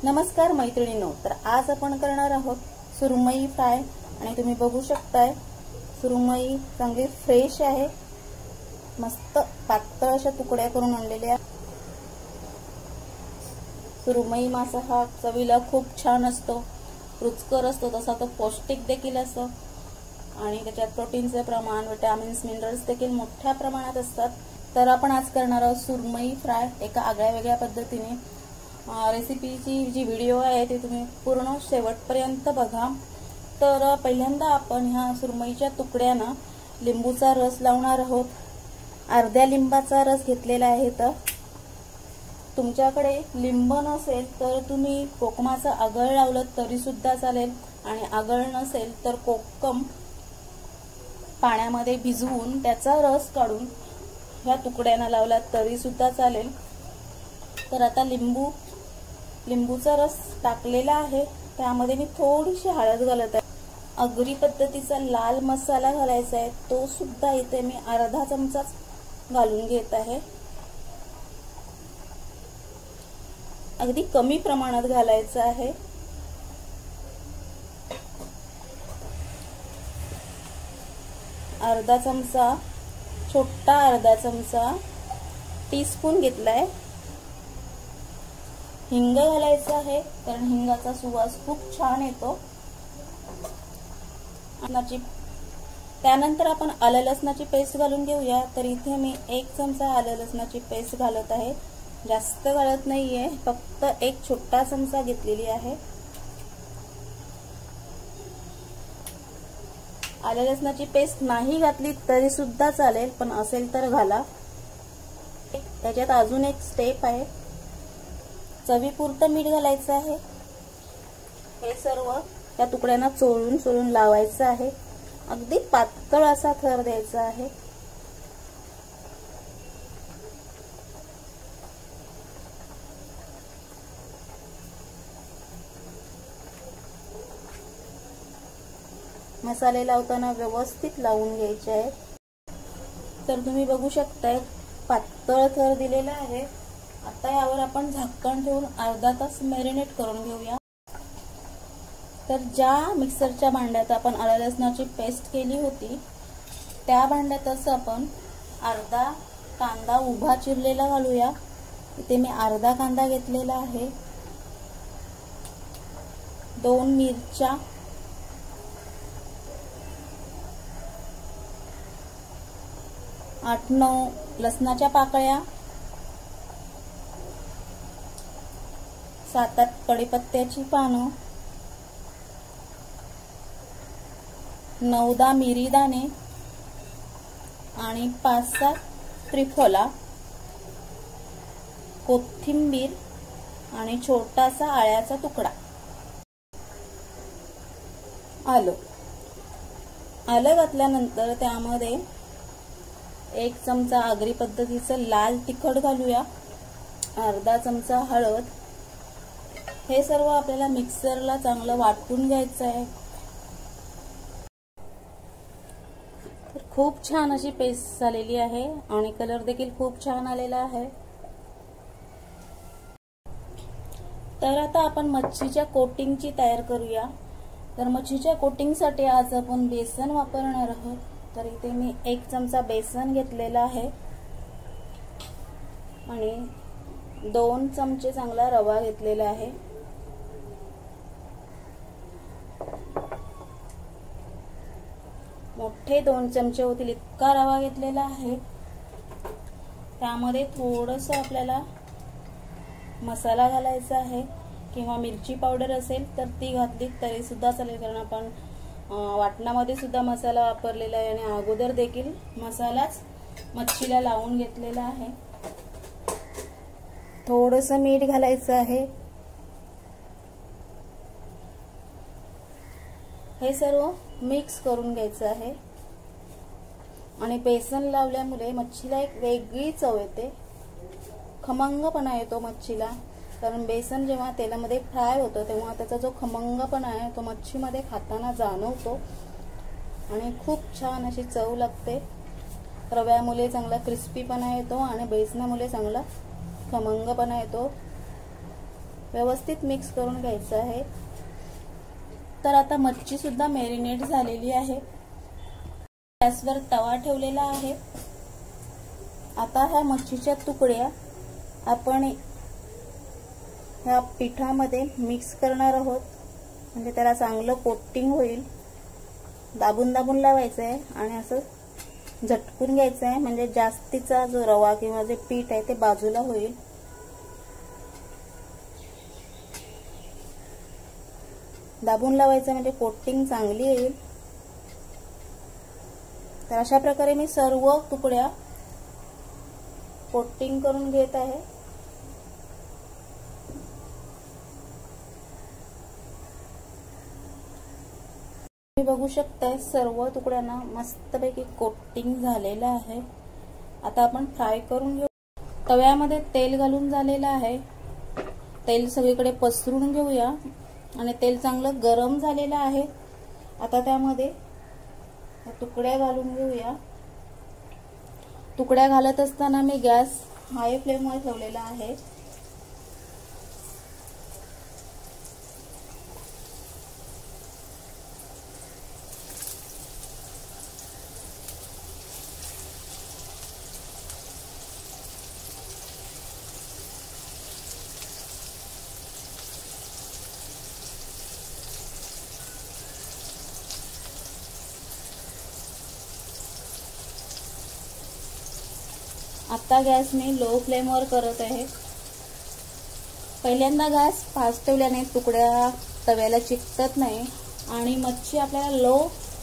नमस्कार मैत्रिणींनो, तर आज आपण करणार आहोत सुरमई फ्राय। आणि तुम्ही बघू शकताय सुरमई चांगली फ्रेश आहे, मस्त पातळ अशा तुकड्या करून आणलेल्या। सुरमई मासा हा चवीला खूप छान असतो, रुचकर असतो, तसा तो पौष्टिक देखील असतो आणि त्याच्यात प्रोटीनचे प्रमाण, विटामिन्स, मिनरल्स देखील मोठ्या प्रमाणात असतात। तर आपण आज करणार आहोत सुरमई फ्राय एका आगळ्या वेगळ्या पद्धतीने। रेसिपीची जी व्हिडिओ आहे ती तुम्ही पूर्ण शेवटपर्यंत बघा। तर पहिल्यांदा आपण ह्या सुरमईच्या तुकड्यांना लिंबूचा रस लावणार आहोत। अर्ध्या लिंबाचा रस घेतलेला आहे। तर तुमच्याकडे लिंब नसेल तर तुम्ही कोकमाचा आगळ लावलं तरी सुद्धा चालेल, आणि आगळ नसेल तर कोकम पाण्यामध्ये भिजवून त्याचा रस काढून ह्या तुकड्यांना लावला तरी सुद्धा चालेल। तर आता लिंबूचा रस टाकलेला आहे, त्यामध्ये मी थोडीशी हळद घालत आहे। आगरी पद्धतीचा लाल मसाला घालायचा आहे, तो सुद्धा इथे मी अर्धा चमचाच घालून घेत आहे। अगदी कमी प्रमाणात घालायचा आहे। अर्धा चमचा, छोटा अर्धा चमचा टीस्पून घेतलाय। हिंग घालायचा आहे, कारण हिंगाचा सुवास खूप छान येतो। त्यानंतर आपण आलं लसणाची पेस्ट घालून घेऊया। तर इथे मी 1 चमचा आलं लसणाची पेस्ट घालत आहे, जास्त घालत नाहीये, फक्त 1 छोटा चमचा घेतलेली आहे। आलं लसणाची पेस्ट नाही घातली तरी सुद्धा चालेल, पण असेल तर घाला। त्याच्यात अजून एक स्टेप आहे, चवीपुरतं मीठ घालायचं आहे। हे सर्व त्या तुकड्यांना चोळून लावायचं आहे, अगदी पातळ असा थर द्यायचा आहे। मसाले लावताना व्यवस्थित लावून घ्यायचे आहे। तर तुम्ही बघू शकताय पातळ थर दिलेला आहे। आता यावर आपण झाकण ठेवून अर्धा तास मॅरिनेट करून घेऊया। तर ज्या मिक्सरच्या भांड्यात आपण आलं लसणाची पेस्ट केली होती त्या भांड्यातच आपण अर्धा कांदा उभा चिरलेला घालूया। इथे मी अर्धा कांदा घेतलेला आहे, 2 मिरच्या, 8-9 लसणाच्या पाकळ्या, 7-8 कढीपत्त्याची पानं, 9-10 मिरी दाणे आणि 5-7 त्रिफला, कोथिंबीर आणि छोटासा आळ्याचा तुकडा। आलं घातल्यानंतर त्यामध्ये 1 चमचा आगरी पद्धतीचं लाल तिखट घालूया, अर्धा चमचा हळद। हे सर्व आपल्याला मिक्सरला चांगलं वाटून घ्यायचं आहे। तर खूप छान अशी पेस्ट झालेली आहे आणि कलर देखील खूप छान आलेला आहे। तर आता आपण मच्छीच्या कोटिंगची तयार करूया। तर मच्छीच्या कोटिंगसाठी आज आपण बेसन वापरणार आहोत। तर इथे मी 1 चमचा बेसन घेतलेला आहे आणि 2 चमचे चांगला रवा घेतलेला आहे। मोठे 2 चमचे होतील इतका रवा घेतलेला आहे। त्यामध्ये थोडस आपल्याला मसाला घालायचा आहे, किंवा मिरची पावडर असेल तर ती घातली तरी सुद्धा चालेल, कारण आपण वाटणामध्ये सुद्धा मसाला वापरलेला आहे आणि अगोदर देखील मसालाच मच्छीला लावून घेतलेला आहे। थोडस मीठ घालायचं आहे। हे सर्व मिक्स करून घ्यायचं आहे। आणि बेसन लावल्यामुळे मच्छीला एक वेगळी चव येते, खमंगपणा येतो मच्छीला, कारण बेसन जेव्हा तेलामध्ये फ्राय होतं तेव्हा त्याचा जो खमंगपणा आहे तो मच्छीमध्ये खाताना जाणवतो आणि खूप छान अशी चव लागते। रव्यामुळे चांगला क्रिस्पीपणा येतो आणि बेसनामुळे चांगला खमंगपणा येतो। व्यवस्थित मिक्स करून घ्यायचं आहे। तर आता मच्छी सुद्धा मॅरिनेट झालेली आहे। गॅसवर तवा ठेवलेला आहे। आता ह्या मच्छीच्या तुकड्या आपण ह्या पिठामध्ये मिक्स करणार आहोत, म्हणजे त्याला चांगलं कोटिंग होईल। दाबून दाबून लावायचं आहे आणि असं झटकून घ्यायचं आहे, म्हणजे जास्तीचा जो रवा किंवा जे पीठ आहे ते बाजूला होईल। दाबून लावायचं म्हणजे कोटिंग चांगली येईल। तर अशा प्रकारे मी सर्व तुकड्या कोटिंग करून घेत आहे। तुम्ही बघू शकता सर्व तुकड्यांना मस्तपैकी कोटिंग झालेलं आहे। आता आपण फ्राय करून घेऊ। तव्यामध्ये तेल घालून झालेलं आहे। तेल सगळीकडे पसरून घेऊया आणि तेल चांगलं गरम झालेलं आहे। आता त्यामध्ये तुकड्या घालून घेऊया। तुकड्या घालत असताना मी गॅस हाय फ्लेमवर ठेवलेला आहे। आता गॅस मी लो फ्लेमवर करत आहे। पहिल्यांदा गॅस फास्ट ठेवल्याने तुकड्या तव्याला चिकटत नाही आणि मच्छी आपल्याला लो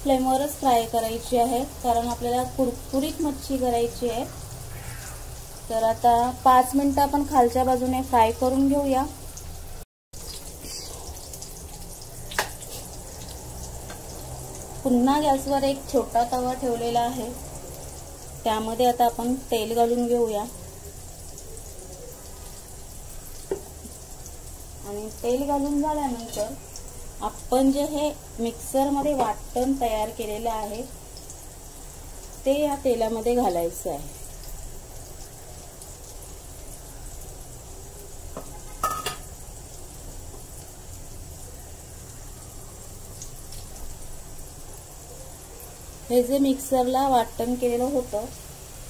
फ्लेमवरच फ्राय करायची आहे, कारण आपल्याला कुरकुरीत मच्छी करायची आहे। तर आता 5 मिनिटं आपण खालच्या बाजूने फ्राय करून घेऊया। पुन्हा गॅसवर एक छोटा तवा ठेवलेला आहे, त्यामध्ये आता आपण तेल घालून घेऊया आणि तेल घालून झाल्यानंतर आपण जे हे मिक्सर मध्ये वाटण तयार केलेलं आहे ते या तेलामध्ये घालायचं आहे। हे जे मिक्सरला वाटण केलेलं होतं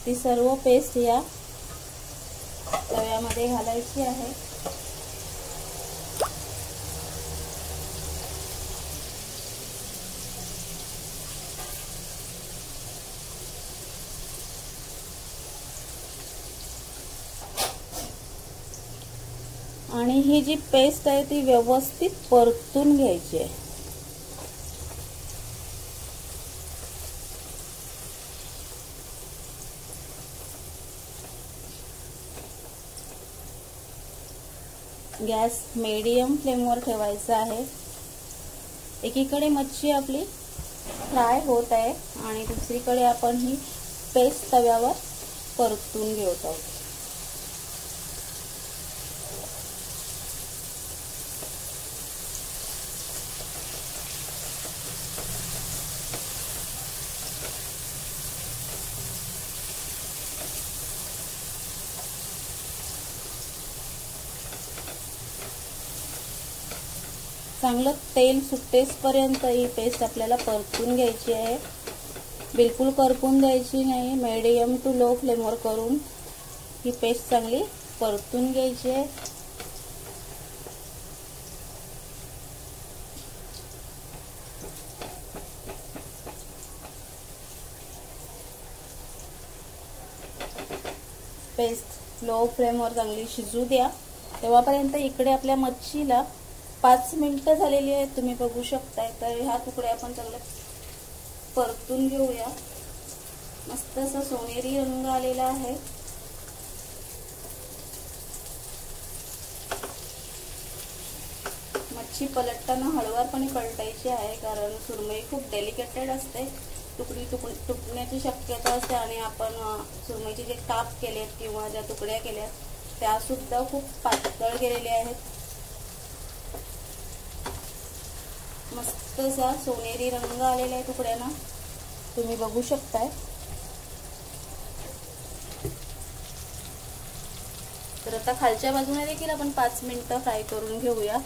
ती सर्व पेस्ट या तव्यामध्ये घालायची आहे। आणि ही जी पेस्ट आहे ती व्यवस्थित परतून घ्यायची आहे। गॅस मीडियम फ्लेमवर ठेवायचा आहे। एकीकडे मच्छी आपली फ्राय होत आहे आणि दुसरीकडे आपण ही पेस्ट तव्यावर परतून घेत आहोत। चांगलं तेल सुटेपर्यंत ही पेस्ट आपल्याला परतून घ्यायची आहे। बिलकुल करपून द्यायची नाही, मीडियम टू लो फ्लेमवर करून ही पेस्ट चांगली परतून घ्यायची आहे। पेस्ट लो फ्लेमवर चांगली शिजू द्या। तेव्हापर्यंत इकडे आपल्या मच्छीला 5 मिनिटं झालेली आहेत, तुम्ही बघू शकताय। तर ह्या तुकड्या आपण चांगल्या परतून घेऊया। मस्त असा सोनेरी रंग आलेला आहे। मच्छी पलटताना हळवारपणे पलटायची आहे, कारण सुरमई खूप डेलिकेटेड असते, तुटण्याची शक्यता असते आणि आपण सुरमईचे जे काप केलेत किंवा ज्या तुकड्या केल्या त्या सुद्धा खूप पातळ केलेल्या आहेत। मस्त असा सोनेरी रंग आलेला आहे तुकड्यांना, तुम्ही बघू शकताय। तर आता खालच्या बाजूने देखील आपण 5 मिनिटं फ्राय करून घेऊया.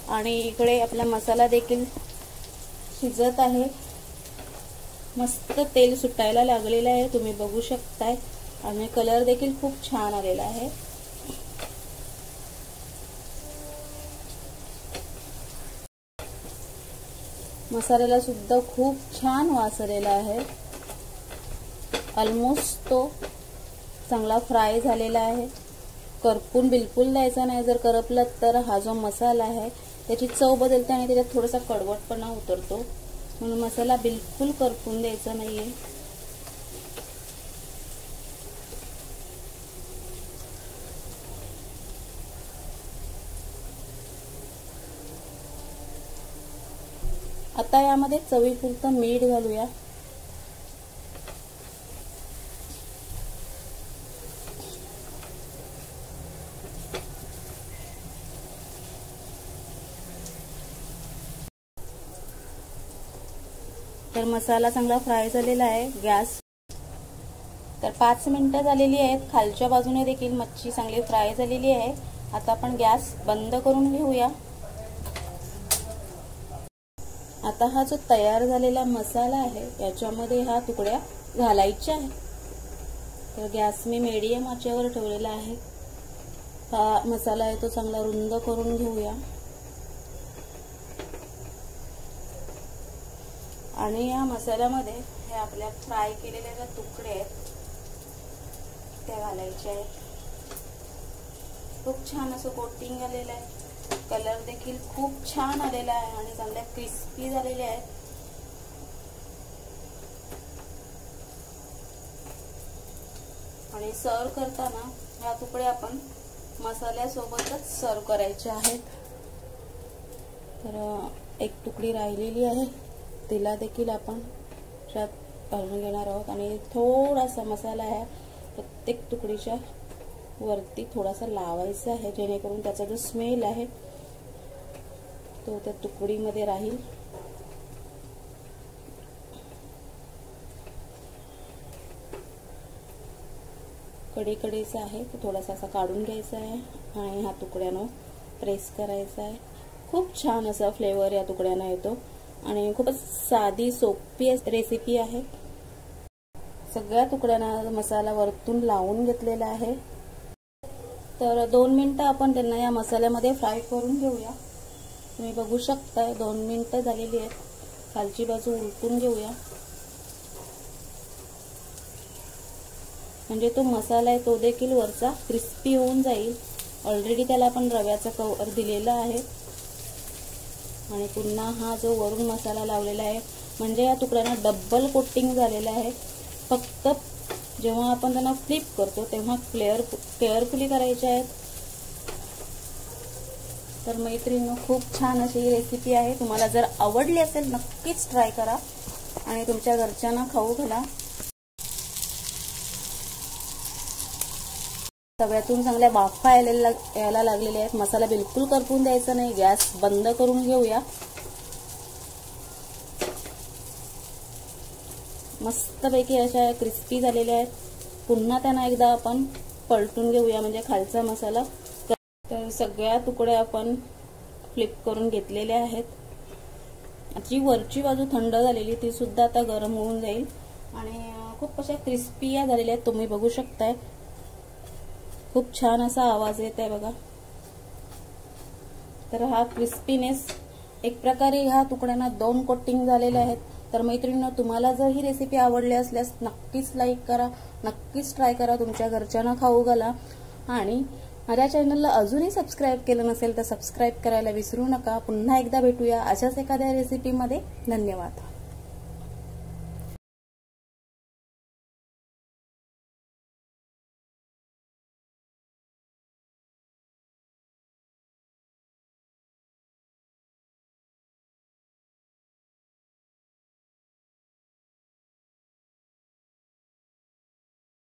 आणि इकडे आपला मसाला देखील शिजत आहे. मस्त तेल सुटायला लागलेलं आहे, तुम्ही बघू शकताय. आणि कलर देखील खूप छान आलेला आहे. मसाल्याला सुद्धा खूप छान वास आलेला आहे. ऑलमोस्ट तो चांगला फ्राय झालेला आहे. करपून बिलकुल द्यायचा नाही, जर करपला तर हा जो मसाला आहे त्याची चव बदलते आणि त्याच्यात थोडासा कडवटपणा उतरतो. म्हणून मसाला बिलकुल करपून द्यायचा नाहीये. आता यामध्ये चवीपुरतं मीठ घालूया. तर मसाला चांगला फ्राय झालेला आहे. गॅस तर 5 मिनिटं झालेली आहेत. खालच्या बाजूने देखील मच्छी चांगली फ्राय झालेली आहे. आता आपण गॅस बंद करून घेऊया. आता हा जो तयार झालेला मसाला आहे याच्यामध्ये हा तुकड्या घालायच्या आहे. तर गॅस मी मीडियम आचेवर ठेवलेला आहे. हा मसाला आहे तो चांगला रुंद करून घेऊया. आणि या मसाल्यामध्ये हे आपल्या फ्राय केलेल्या ज्या तुकडे आहेत त्या घालायचे आहेत. खूप छान असं कोटिंग आलेलं आहे. कलर देखील खूप छान आलेला आहे आणि चांगल्या क्रिस्पी झालेले आहेत. आणि सर्व करताना ह्या तुकडे आपण मसाल्यासोबतच सर्व करायचे आहेत. तर एक तुकडी राहिलेली आहे, तिला देखील आपण त्यात घालून घेणार आहोत. आणि थोडासा मसाला आहे प्रत्येक तुकडीच्या वरती थोडासा लावायचा आहे, जेणेकरून त्याचा जो स्मेल आहे तो त्या तुकडीमध्ये राहील. कडेकडेचा आहे तो थोडासा असा काढून घ्यायचा आहे आणि ह्या तुकड्यानं प्रेस करायचा आहे. खूप छान असा फ्लेवर या तुकड्यांना येतो आणि खूपच साधी सोपी रेसिपी आहे. सगळ्या तुकड्यांना मसाला वरतून लावून घेतलेला आहे. तर 2 मिनिटं आपण त्यांना या मसाल्यामध्ये फ्राय करून घेऊया. तुम्ही बघू शकता 2 मिनिटं झालेली आहेत. खालची बाजू उलटून घेऊया, म्हणजे तो मसाला आहे तो देखील वरचा क्रिस्पी होऊन जाईल. ऑलरेडी त्याला आपण रव्याचा कव्हर दिलेला आहे. आणि पुन्हा हा जो वरून मसाला लावलेला आहे म्हणजे या तुकड्यांना डबल कोटिंग झालेला आहे. फक्त जेव्हा आपण त्यांना फ्लिप करतो तेव्हा केअरफुली करायचे आहेत. तर मैत्रिणींनो, खूप छान अशी ही रेसिपी आहे. तुम्हाला जर आवडली असेल नक्कीच ट्राय करा आणि तुमच्या घरच्यांना खाऊ घाला. तव्यातून चांगल्या वाफा यायला लागलेल्या आहेत. मसाला बिलकुल करपून द्यायचा नाही. गॅस बंद करून घेऊया. मस्तपैकी अशा क्रिस्पी झालेल्या आहेत. पुन्हा त्यांना एकदा आपण पलटून घेऊया, म्हणजे खालचा मसाला. तर सगळ्या तुकड्या आपण फ्लिप करून घेतलेल्या आहेत. जी वरची बाजू थंड झालेली ती सुद्धा आता गरम होऊन जाईल आणि खूप अशा क्रिस्पी या झालेल्या आहेत. तुम्ही बघू शकताय खूप छान असा आवाज येत आहे बघा. तर हा क्रिस्पीनेस एक प्रकारे ह्या तुकड्यांना 2 कोटिंग झालेले आहेत. तर मैत्रिणींनो, तुम्हाला जर ही रेसिपी आवडली असल्यास नक्कीच लाईक करा, नक्कीच ट्राय करा, तुमच्या घरच्यांना खाऊ घाला. आणि माझ्या चॅनलला अजूनही सबस्क्राईब केलं नसेल तर सबस्क्राईब करायला विसरू नका. पुन्हा एकदा भेटूया अशाच एखाद्या रेसिपीमध्ये. धन्यवाद.